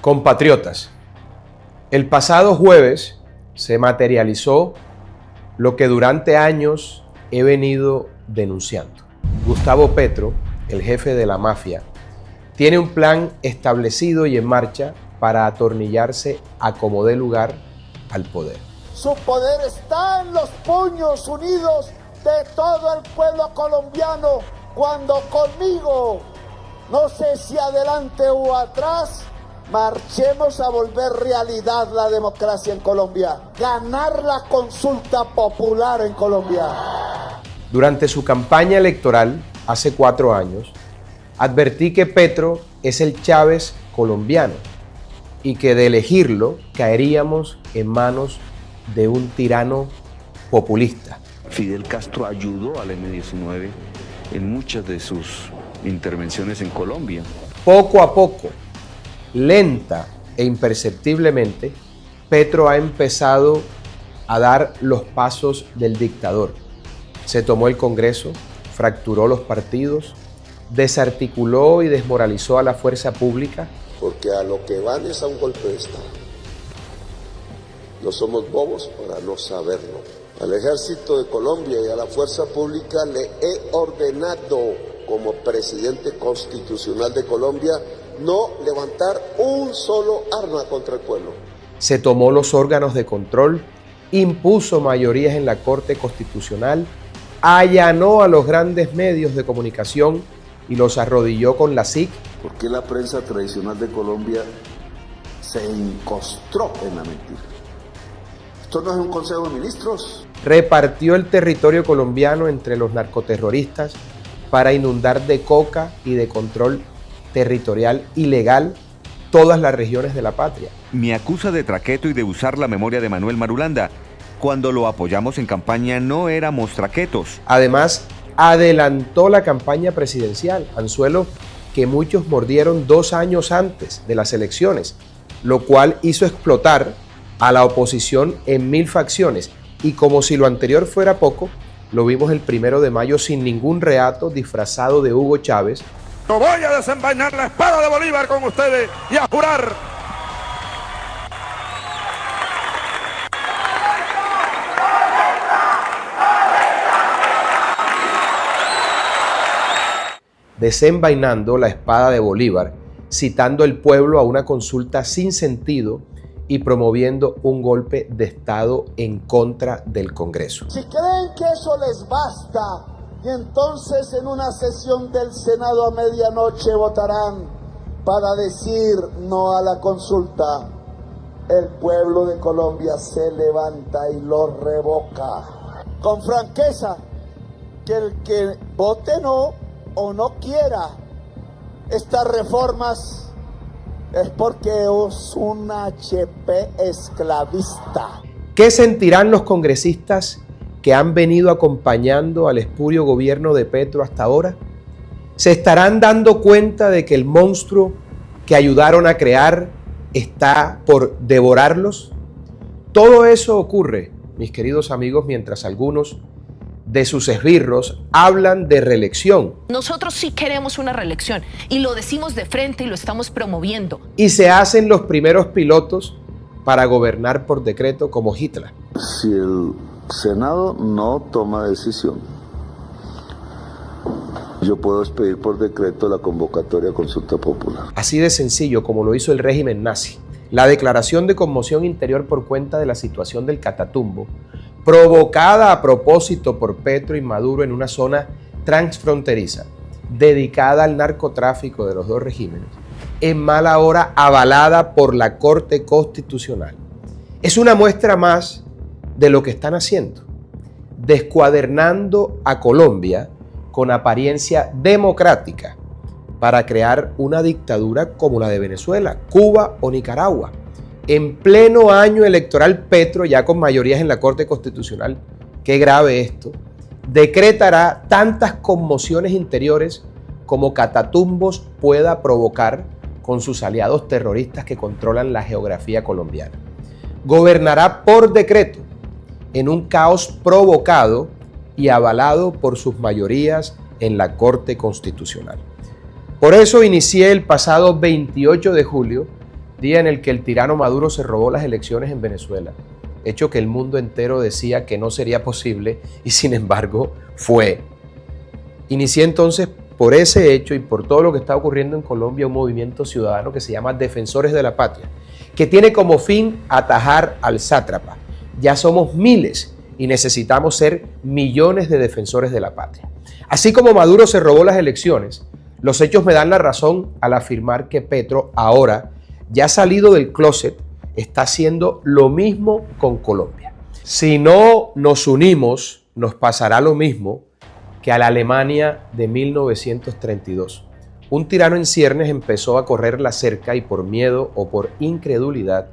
Compatriotas, el pasado jueves se materializó lo que durante años he venido denunciando. Gustavo Petro, el jefe de la mafia, tiene un plan establecido y en marcha para atornillarse a como dé lugar al poder. Su poder está en los puños unidos de todo el pueblo colombiano, cuando conmigo, no sé si adelante o atrás, marchemos a volver realidad la democracia en Colombia, ganar la consulta popular en Colombia. Durante su campaña electoral, hace 4 años, advertí que Petro es el Chávez colombiano y que de elegirlo caeríamos en manos de un tirano populista. Fidel Castro ayudó al M-19 en muchas de sus intervenciones en Colombia. Poco a poco, lenta e imperceptiblemente, Petro ha empezado a dar los pasos del dictador. Se tomó el Congreso, fracturó los partidos, desarticuló y desmoralizó a la fuerza pública. Porque a lo que van es a un golpe de Estado. No somos bobos para no saberlo. Al Ejército de Colombia y a la fuerza pública le he ordenado, como presidente constitucional de Colombia, no levantar un solo arma contra el pueblo. Se tomó los órganos de control, impuso mayorías en la Corte Constitucional, allanó a los grandes medios de comunicación y los arrodilló con la SIC. ¿Por qué la prensa tradicional de Colombia se encostró en la mentira? Esto no es un consejo de ministros. Repartió el territorio colombiano entre los narcoterroristas para inundar de coca y de control territorial ilegal todas las regiones de la patria. Me acusa de traqueto y de usar la memoria de Manuel Marulanda. Cuando lo apoyamos en campaña no éramos traquetos. Además, adelantó la campaña presidencial, anzuelo que muchos mordieron 2 años antes de las elecciones, lo cual hizo explotar a la oposición en 1000 facciones. Y como si lo anterior fuera poco, lo vimos el 1 de mayo sin ningún reato disfrazado de Hugo Chávez. No voy a desenvainar la espada de Bolívar con ustedes y a jurar. Desenvainando la espada de Bolívar, citando al pueblo a una consulta sin sentido y promoviendo un golpe de Estado en contra del Congreso. Si creen que eso les basta, y entonces en una sesión del Senado a medianoche votarán para decir no a la consulta, el pueblo de Colombia se levanta y lo revoca. Con franqueza, que el que vote no o no quiera estas reformas es porque es un HP esclavista. ¿Qué sentirán los congresistas que han venido acompañando al espurio gobierno de Petro hasta ahora? ¿Se estarán dando cuenta de que el monstruo que ayudaron a crear está por devorarlos? Todo eso ocurre, mis queridos amigos, mientras algunos de sus esbirros hablan de reelección. Nosotros sí queremos una reelección y lo decimos de frente y lo estamos promoviendo. Y se hacen los primeros pilotos para gobernar por decreto como Hitler. Si el Senado no toma decisión, yo puedo expedir por decreto la convocatoria a consulta popular. Así de sencillo como lo hizo el régimen nazi. La declaración de conmoción interior por cuenta de la situación del Catatumbo, provocada a propósito por Petro y Maduro en una zona transfronteriza, dedicada al narcotráfico de los 2 regímenes, en mala hora avalada por la Corte Constitucional. Es una muestra más de lo que están haciendo, descuadernando a Colombia con apariencia democrática para crear una dictadura como la de Venezuela, Cuba o Nicaragua. En pleno año electoral, Petro, ya con mayorías en la Corte Constitucional, qué grave esto, decretará tantas conmociones interiores como Catatumbos pueda provocar con sus aliados terroristas que controlan la geografía colombiana. Gobernará por decreto en un caos provocado y avalado por sus mayorías en la Corte Constitucional. Por eso inicié el pasado 28 de julio día en el que el tirano Maduro se robó las elecciones en Venezuela, hecho que el mundo entero decía que no sería posible y sin embargo fue. Inicié entonces por ese hecho y por todo lo que está ocurriendo en Colombia un movimiento ciudadano que se llama Defensores de la Patria, que tiene como fin atajar al sátrapa. Ya somos miles y necesitamos ser millones de defensores de la patria. Así como Maduro se robó las elecciones, los hechos me dan la razón al afirmar que Petro ahora, ya salido del closet, está haciendo lo mismo con Colombia. Si no nos unimos, nos pasará lo mismo que a la Alemania de 1932. Un tirano en ciernes empezó a correr la cerca y por miedo o por incredulidad,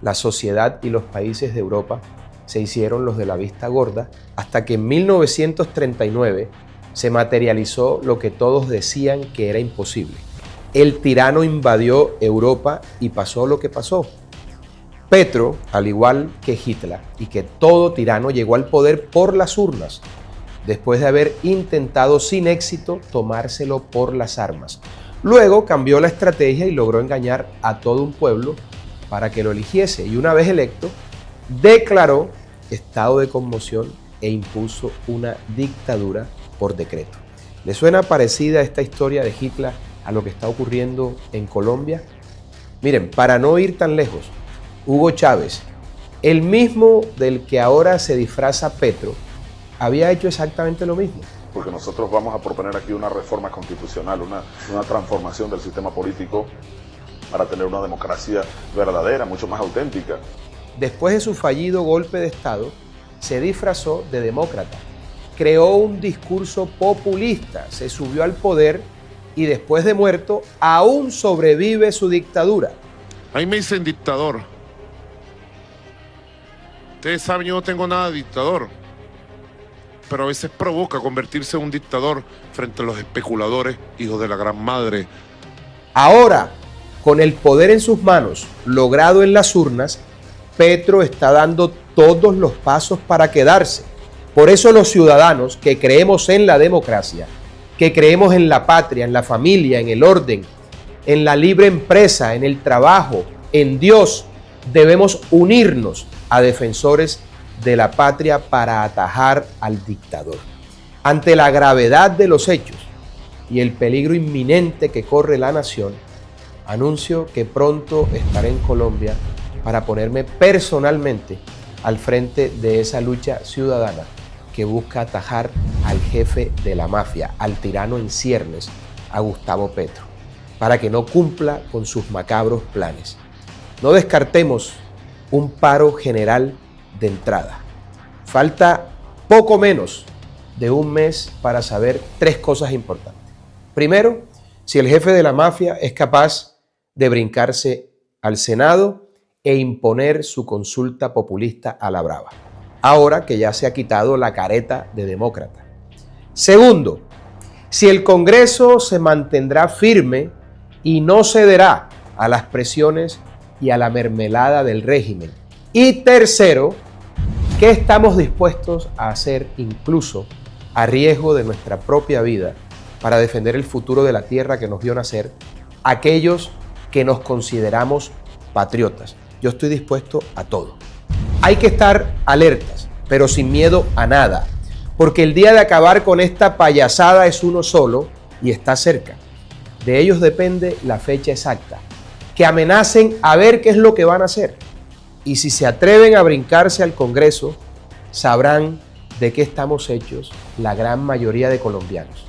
la sociedad y los países de Europa se hicieron los de la vista gorda hasta que en 1939 se materializó lo que todos decían que era imposible. El tirano invadió Europa y pasó lo que pasó. Petro, al igual que Hitler y que todo tirano, llegó al poder por las urnas, después de haber intentado sin éxito tomárselo por las armas. Luego cambió la estrategia y logró engañar a todo un pueblo para que lo eligiese. Y una vez electo, declaró estado de conmoción e impuso una dictadura por decreto. ¿Le suena parecida esta historia de Hitler a lo que está ocurriendo en Colombia? Miren, para no ir tan lejos, Hugo Chávez, el mismo del que ahora se disfraza Petro, había hecho exactamente lo mismo. Porque nosotros vamos a proponer aquí una reforma constitucional, una transformación del sistema político para tener una democracia verdadera, mucho más auténtica. Después de su fallido golpe de Estado, se disfrazó de demócrata, creó un discurso populista, se subió al poder y después de muerto aún sobrevive su dictadura. Ahí me dicen dictador. Ustedes saben, yo no tengo nada de dictador, pero a veces provoca convertirse en un dictador frente a los especuladores, hijos de la gran madre. Ahora, con el poder en sus manos, logrado en las urnas, Petro está dando todos los pasos para quedarse. Por eso los ciudadanos que creemos en la democracia, que creemos en la patria, en la familia, en el orden, en la libre empresa, en el trabajo, en Dios, debemos unirnos a defensores de la patria para atajar al dictador. Ante la gravedad de los hechos y el peligro inminente que corre la nación, anuncio que pronto estaré en Colombia para ponerme personalmente al frente de esa lucha ciudadana que busca atajar al jefe de la mafia, al tirano en ciernes, a Gustavo Petro, para que no cumpla con sus macabros planes. No descartemos un paro general de entrada. Falta poco menos de un mes para saber tres cosas importantes. Primero, si el jefe de la mafia es capaz de brincarse al Senado e imponer su consulta populista a la brava, ahora que ya se ha quitado la careta de demócrata. Segundo, si el Congreso se mantendrá firme y no cederá a las presiones y a la mermelada del régimen. Y tercero, ¿qué estamos dispuestos a hacer incluso a riesgo de nuestra propia vida para defender el futuro de la tierra que nos vio nacer, aquellos que nos consideramos patriotas? Yo estoy dispuesto a todo. Hay que estar alertas, pero sin miedo a nada, porque el día de acabar con esta payasada es uno solo y está cerca. De ellos depende la fecha exacta. Que amenacen a ver qué es lo que van a hacer. Y si se atreven a brincarse al Congreso, sabrán de qué estamos hechos la gran mayoría de colombianos.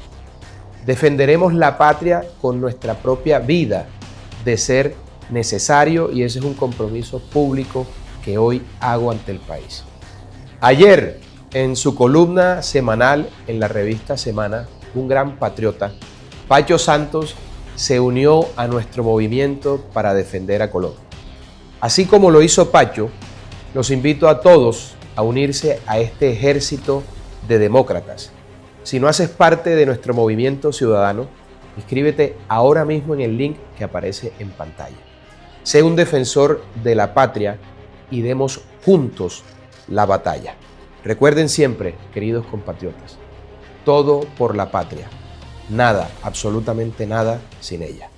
Defenderemos la patria con nuestra propia vida, de ser necesario, y ese es un compromiso público que hoy hago ante el país. Ayer, en su columna semanal en la revista Semana, un gran patriota, Pacho Santos, se unió a nuestro movimiento para defender a Colombia. Así como lo hizo Pacho, los invito a todos a unirse a este ejército de demócratas. Si no haces parte de nuestro movimiento ciudadano, inscríbete ahora mismo en el link que aparece en pantalla. Sé un defensor de la patria y demos juntos la batalla. Recuerden siempre, queridos compatriotas, todo por la patria. Nada, absolutamente nada sin ella.